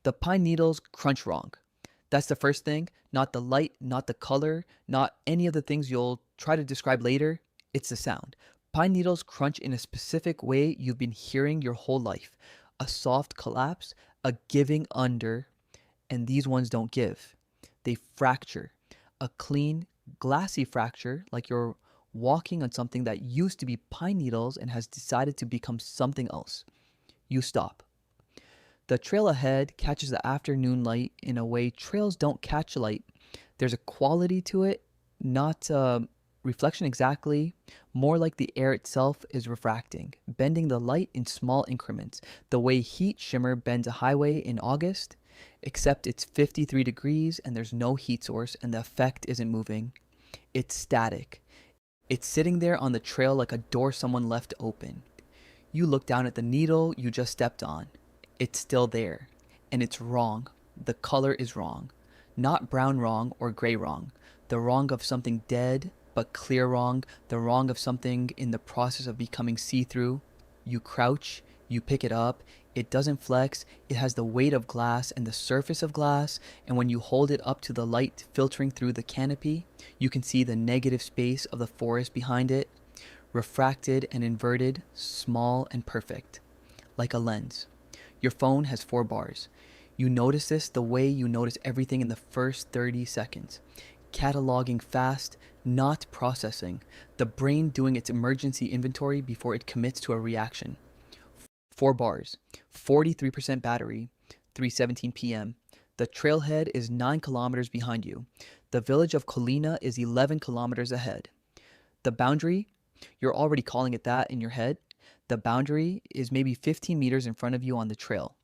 The pine needles crunch wrong. That's the first thing, not the light, not the color, not any of the things you'll try to describe later. It's the sound. Pine needles crunch in a specific way you've been hearing your whole life. A soft collapse, a giving under, and these ones don't give. They fracture. A clean, glassy fracture, like you're walking on something that used to be pine needles and has decided to become something else. You stop. The trail ahead catches the afternoon light in a way trails don't catch light. There's a quality to it, not reflection exactly, more like the air itself is refracting, bending the light in small increments, the way heat shimmer bends a highway in August, except it's 53 degrees and there's no heat source and the effect isn't moving. It's static. It's sitting there on the trail like a door someone left open. You look down at the needle you just stepped on. It's still there. And it's wrong. The color is wrong. Not brown wrong or gray wrong. The wrong of something dead, but clear wrong. The wrong of something in the process of becoming see-through. You crouch. You pick it up. It doesn't flex. It has the weight of glass and the surface of glass. And when you hold it up to the light filtering through the canopy, you can see the negative space of the forest behind it. Refracted and inverted, small and perfect. Like a lens. Your phone has 4 bars. You notice this the way you notice everything in the first 30 seconds. Cataloging fast, not processing. The brain doing its emergency inventory before it commits to a reaction. 4 bars. 43% battery. 3:17 p.m. The trailhead is 9 kilometers behind you. The village of Colina is 11 kilometers ahead. The boundary, you're already calling it that in your head. The boundary is maybe 15 meters in front of you on the trail.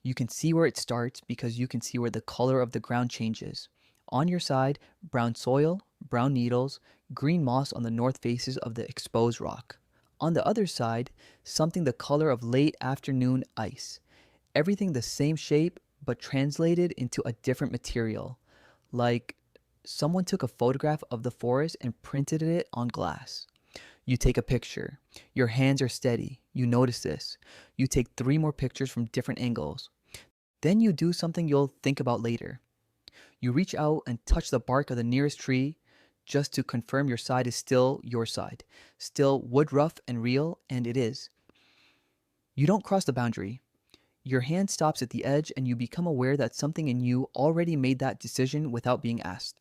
You can see where it starts because you can see where the color of the ground changes. On your side, brown soil, brown needles, green moss on the north faces of the exposed rock. On the other side, something the color of late afternoon ice. Everything the same shape but translated into a different material. Like someone took a photograph of the forest and printed it on glass. You take a picture. Your hands are steady. You notice this. You take 3 more pictures from different angles. Then you do something you'll think about later. You reach out and touch the bark of the nearest tree just to confirm your side is still your side. Still wood rough and real, and it is. You don't cross the boundary. Your hand stops at the edge and you become aware that something in you already made that decision without being asked.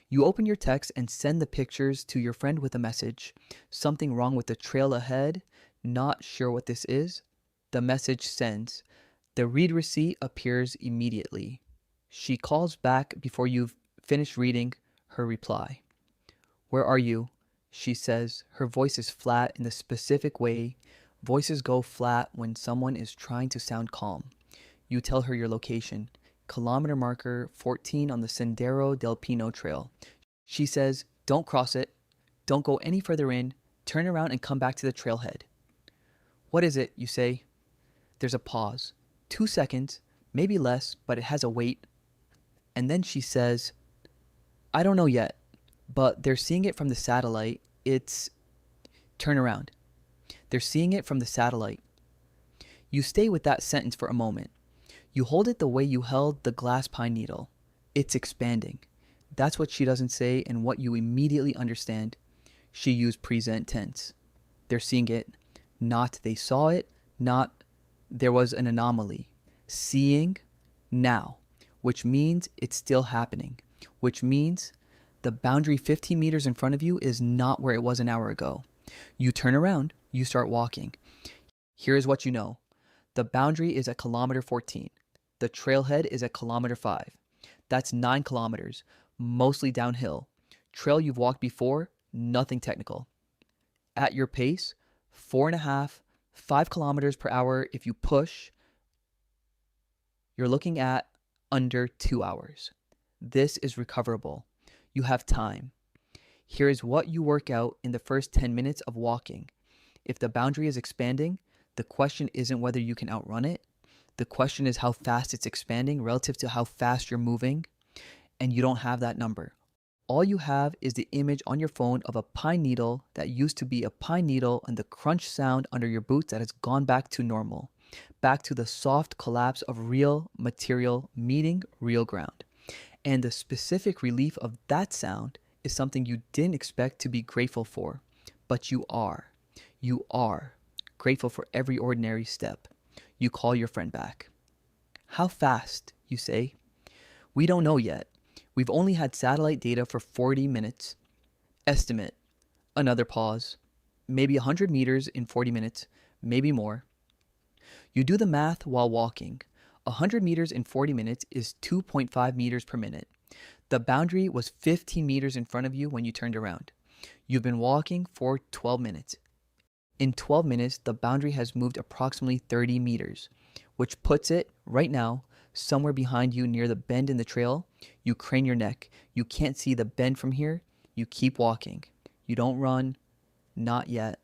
You open your text and send the pictures to your friend with a message. Something wrong with the trail ahead? Not sure what this is? The message sends. The read receipt appears immediately. She calls back before you've finished reading her reply. Where are you? She says. Her voice is flat in the specific way voices go flat when someone is trying to sound calm. You tell her your location. Kilometer marker 14 on the Sendero del Pino trail. She says, don't cross it. Don't go any further in. Turn around and come back to the trailhead. What is it, you say? There's a pause. 2 seconds, maybe less, but it has a weight. And then she says, I don't know yet, but they're seeing it from the satellite. It's... Turn around. They're seeing it from the satellite. You stay with that sentence for a moment. You hold it the way you held the glass pine needle. It's expanding. That's what she doesn't say and what you immediately understand. She used present tense. They're seeing it. Not they saw it. Not there was an anomaly. Seeing now. Which means it's still happening. Which means the boundary 15 meters in front of you is not where it was an hour ago. You turn around. You start walking. Here's what you know. The boundary is at kilometer 14. The trailhead is at kilometer 5. That's 9 kilometers, mostly downhill. Trail you've walked before, nothing technical. At your pace, 4.5, 5 kilometers per hour if you push, you're looking at under 2 hours. This is recoverable. You have time. Here is what you work out in the first 10 minutes of walking. If the boundary is expanding, the question isn't whether you can outrun it. The question is how fast it's expanding relative to how fast you're moving, and you don't have that number. All you have is the image on your phone of a pine needle that used to be a pine needle and the crunch sound under your boots that has gone back to normal. back to the soft collapse of real material meeting real ground. And the specific relief of that sound is something you didn't expect to be grateful for, but you are. You are grateful for every ordinary step. You call your friend back. How fast, you say? We don't know yet. We've only had satellite data for 40 minutes. Estimate. Another pause. Maybe 100 meters in 40 minutes, maybe more. You do the math while walking. 100 meters in 40 minutes is 2.5 meters per minute. The boundary was 15 meters in front of you when you turned around. You've been walking for 12 minutes. In 12 minutes, the boundary has moved approximately 30 meters, which puts it, right now, somewhere behind you near the bend in the trail. You crane your neck. You can't see the bend from here. You keep walking. You don't run. Not yet.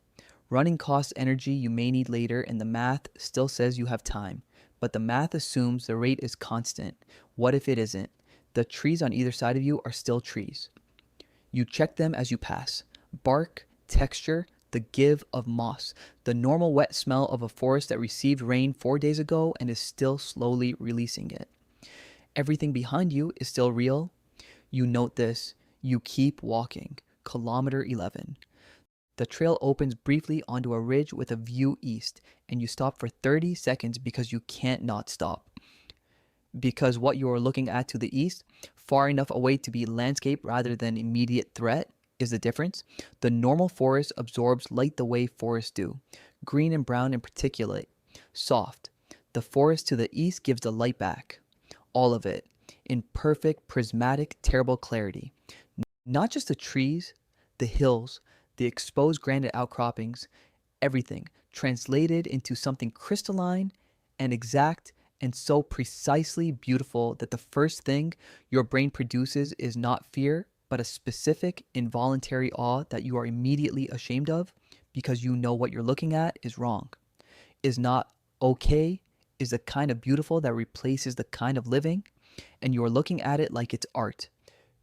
Running costs energy you may need later, and the math still says you have time. But the math assumes the rate is constant. What if it isn't? The trees on either side of you are still trees. You check them as you pass. Bark, texture, the give of moss, the normal wet smell of a forest that received rain 4 days ago and is still slowly releasing it. Everything behind you is still real. You note this. You keep walking. Kilometer 11. The trail opens briefly onto a ridge with a view east, and you stop for 30 seconds because you can't not stop. Because what you are looking at to the east, far enough away to be landscape rather than immediate threat, is the difference. The normal forest absorbs light the way forests do, green and brown and particulate, soft. The forest to the east gives the light back, all of it, in perfect, prismatic, terrible clarity. Not just the trees, the hills, the exposed granite outcroppings, everything translated into something crystalline and exact and so precisely beautiful that the first thing your brain produces is not fear, but a specific involuntary awe that you are immediately ashamed of because you know what you're looking at is wrong, is not okay, is the kind of beautiful that replaces the kind of living, and you are looking at it like it's art.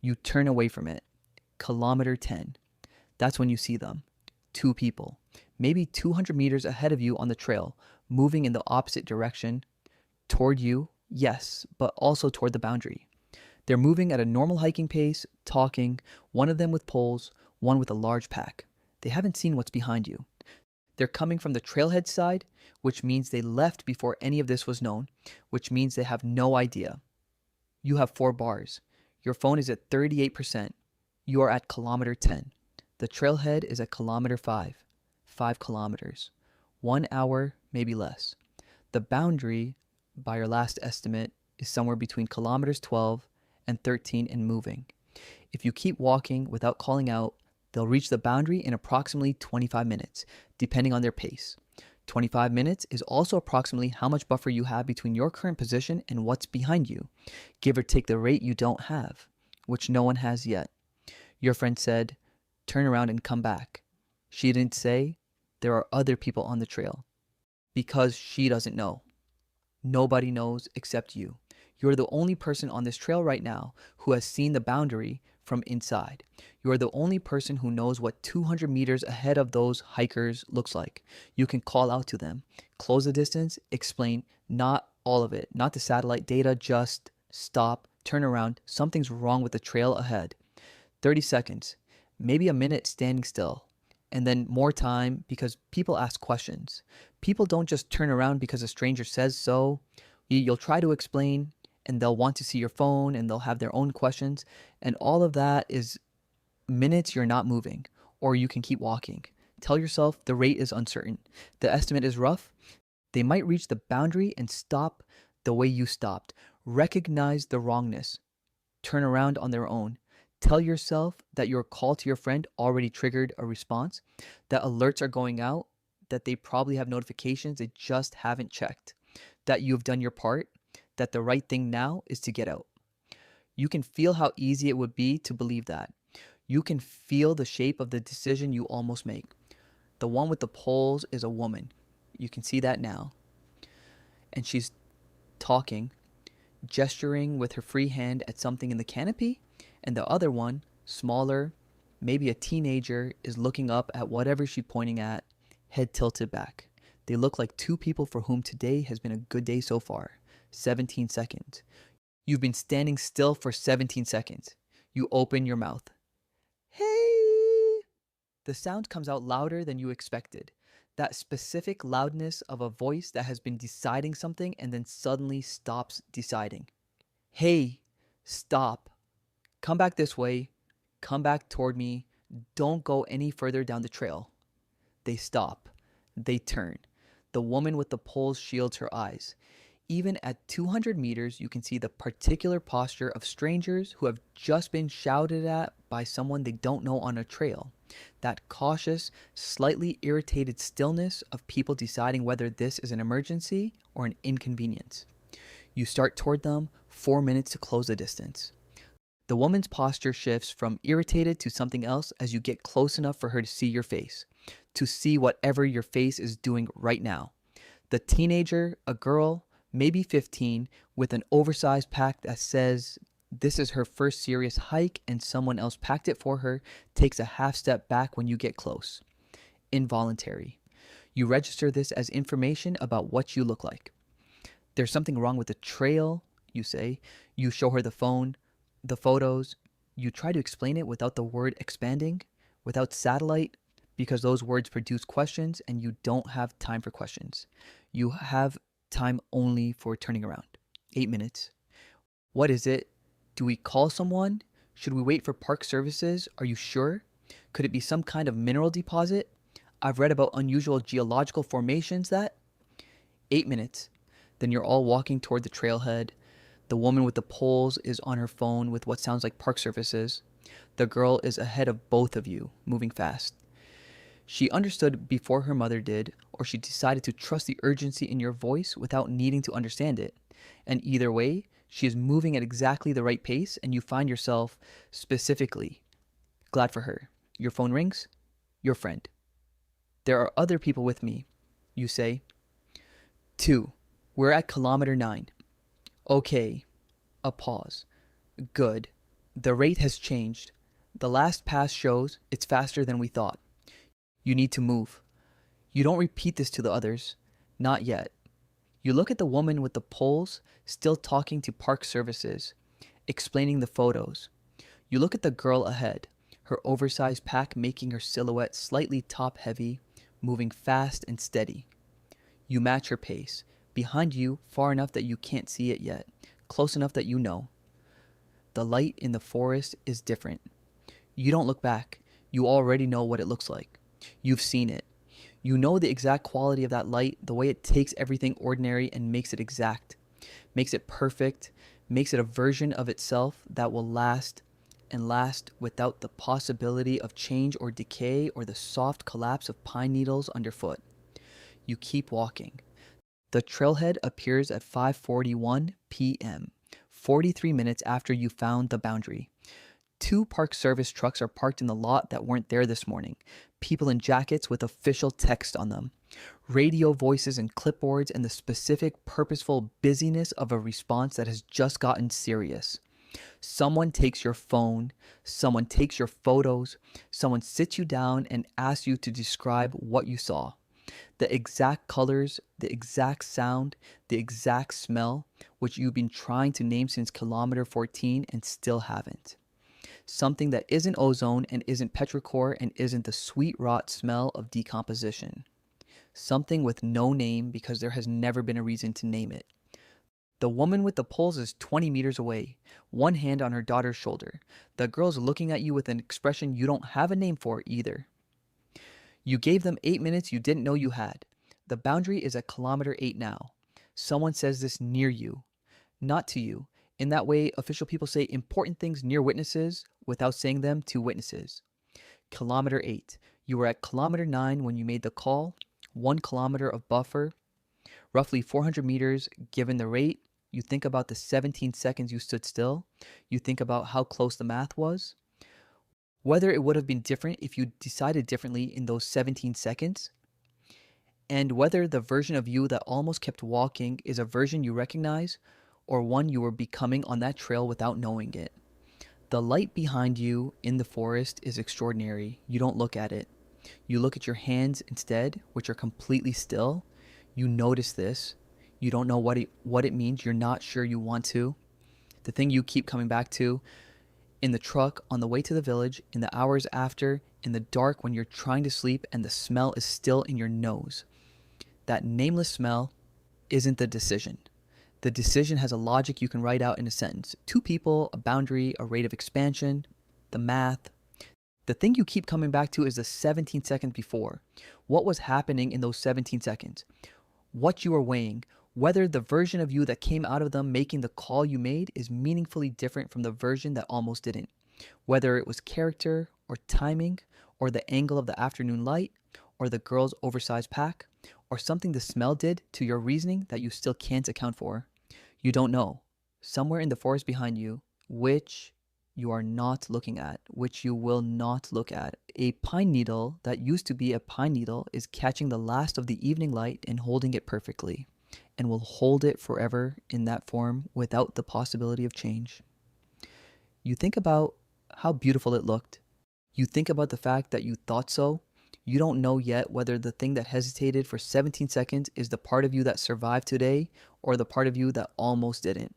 You turn away from it. Kilometer 10. That's when you see them. 2 people, maybe 200 meters ahead of you on the trail, moving in the opposite direction, toward you, yes, but also toward the boundary. They're moving at a normal hiking pace, talking, one of them with poles, one with a large pack. They haven't seen what's behind you. They're coming from the trailhead side, which means they left before any of this was known, which means they have no idea. You have 4 bars. Your phone is at 38%. You are at kilometer 10. The trailhead is at kilometer 5. 5 kilometers. 1 hour, maybe less. The boundary, by your last estimate, is somewhere between kilometers 12 and 13 and moving. If you keep walking without calling out, they'll reach the boundary in approximately 25 minutes, depending on their pace. 25 minutes is also approximately how much buffer you have between your current position and what's behind you, give or take the rate you don't have, which no one has yet. Your friend said, turn around and come back. She didn't say, there are other people on the trail, because she doesn't know. Nobody knows except you. You're the only person on this trail right now who has seen the boundary from inside. You are the only person who knows what 200 meters ahead of those hikers looks like. You can call out to them, close the distance, explain, not all of it, not the satellite data, just stop, turn around, something's wrong with the trail ahead. 30 seconds, maybe a minute standing still, and then more time because people ask questions. People don't just turn around because a stranger says so. You'll try to explain, and they'll want to see your phone, and they'll have their own questions, and all of that is minutes you're not moving, or you can keep walking. Tell yourself the rate is uncertain. The estimate is rough. They might reach the boundary and stop the way you stopped. Recognize the wrongness. Turn around on their own. Tell yourself that your call to your friend already triggered a response, that alerts are going out, that they probably have notifications they just haven't checked, that you've done your part, that the right thing now is to get out. You can feel how easy it would be to believe that. You can feel the shape of the decision you almost make. The one with the poles is a woman. You can see that now. And she's talking, gesturing with her free hand at something in the canopy, and the other one, smaller, maybe a teenager, is looking up at whatever she's pointing at, head tilted back. They look like two people for whom today has been a good day so far. 17 seconds. You've been standing still for 17 seconds. You open your mouth. Hey! The sound comes out louder than you expected. That specific loudness of a voice that has been deciding something and then suddenly stops deciding. Hey, stop. Come back this way. Come back toward me. Don't go any further down the trail. They stop. They turn. The woman with the poles shields her eyes. Even at 200 meters, you can see the particular posture of strangers who have just been shouted at by someone they don't know on a trail. That cautious, slightly irritated stillness of people deciding whether this is an emergency or an inconvenience. You start toward them, 4 minutes to close the distance. The woman's posture shifts from irritated to something else as you get close enough for her to see your face, to see whatever your face is doing right now. The teenager, a girl, maybe 15, with an oversized pack that says this is her first serious hike and someone else packed it for her, takes a half step back when you get close. Involuntary. You register this as information about what you look like. There's something wrong with the trail, you say. You show her the phone, the photos. You try to explain it without the word expanding, without satellite, because those words produce questions and you don't have time for questions. You have time only for turning around. 8 minutes. What is it? Do we call someone? Should we wait for park services? Are you sure? Could it be some kind of mineral deposit? I've read about unusual geological formations that... 8 minutes. Then you're all walking toward the trailhead. The woman with the poles is on her phone with what sounds like park services. The girl is ahead of both of you, moving fast. She understood before her mother did, or she decided to trust the urgency in your voice without needing to understand it. And either way, she is moving at exactly the right pace, and you find yourself specifically glad for her. Your phone rings. Your friend. There are other people with me, you say. 2. We're at kilometer 9. Okay. A pause. Good. The rate has changed. The last pass shows it's faster than we thought. You need to move. You don't repeat this to the others. Not yet. You look at the woman with the poles, still talking to park services, explaining the photos. You look at the girl ahead, her oversized pack making her silhouette slightly top-heavy, moving fast and steady. You match her pace, behind you far enough that you can't see it yet, close enough that you know. The light in the forest is different. You don't look back. You already know what it looks like. You've seen it. You know the exact quality of that light, the way it takes everything ordinary and makes it exact, makes it perfect, makes it a version of itself that will last and last without the possibility of change or decay or the soft collapse of pine needles underfoot. You keep walking. The trailhead appears at 5:41 p.m., 43 minutes after you found the boundary. 2 Park Service trucks are parked in the lot that weren't there this morning. People in jackets with official text on them. Radio voices and clipboards and the specific, purposeful busyness of a response that has just gotten serious. Someone takes your phone. Someone takes your photos. Someone sits you down and asks you to describe what you saw. The exact colors, the exact sound, the exact smell, which you've been trying to name since kilometer 14 and still haven't. Something that isn't ozone and isn't petrichor and isn't the sweet rot smell of decomposition. Something with no name because there has never been a reason to name it. The woman with the poles is 20 meters away, one hand on her daughter's shoulder. The girl's looking at you with an expression you don't have a name for either. You gave them 8 minutes you didn't know you had. The boundary is at kilometer 8 now. Someone says this near you, not to you. In that way, official people say important things near witnesses without saying them to witnesses. Kilometer 8. You were at kilometer 9 when you made the call. 1 kilometer of buffer. Roughly 400 meters given the rate. You think about the 17 seconds you stood still. You think about how close the math was. Whether it would have been different if you decided differently in those 17 seconds. And whether the version of you that almost kept walking is a version you recognize or one you were becoming on that trail without knowing it. The light behind you in the forest is extraordinary. You don't look at it. You look at your hands instead, which are completely still. You notice this. You don't know what it means. You're not sure you want to. The thing you keep coming back to in the truck, on the way to the village, in the hours after, in the dark when you're trying to sleep and the smell is still in your nose. That nameless smell isn't the decision. The decision has a logic you can write out in a sentence. Two people, a boundary, a rate of expansion, the math. The thing you keep coming back to is the 17 seconds before. What was happening in those 17 seconds? What you were weighing, whether the version of you that came out of them making the call you made is meaningfully different from the version that almost didn't. Whether it was character or timing or the angle of the afternoon light or the girl's oversized pack or something the smell did to your reasoning that you still can't account for. You don't know. Somewhere in the forest behind you, which you are not looking at, which you will not look at. A pine needle that used to be a pine needle is catching the last of the evening light and holding it perfectly, and will hold it forever in that form without the possibility of change. You think about how beautiful it looked. You think about the fact that you thought so. You don't know yet whether the thing that hesitated for 17 seconds is the part of you that survived today or the part of you that almost didn't.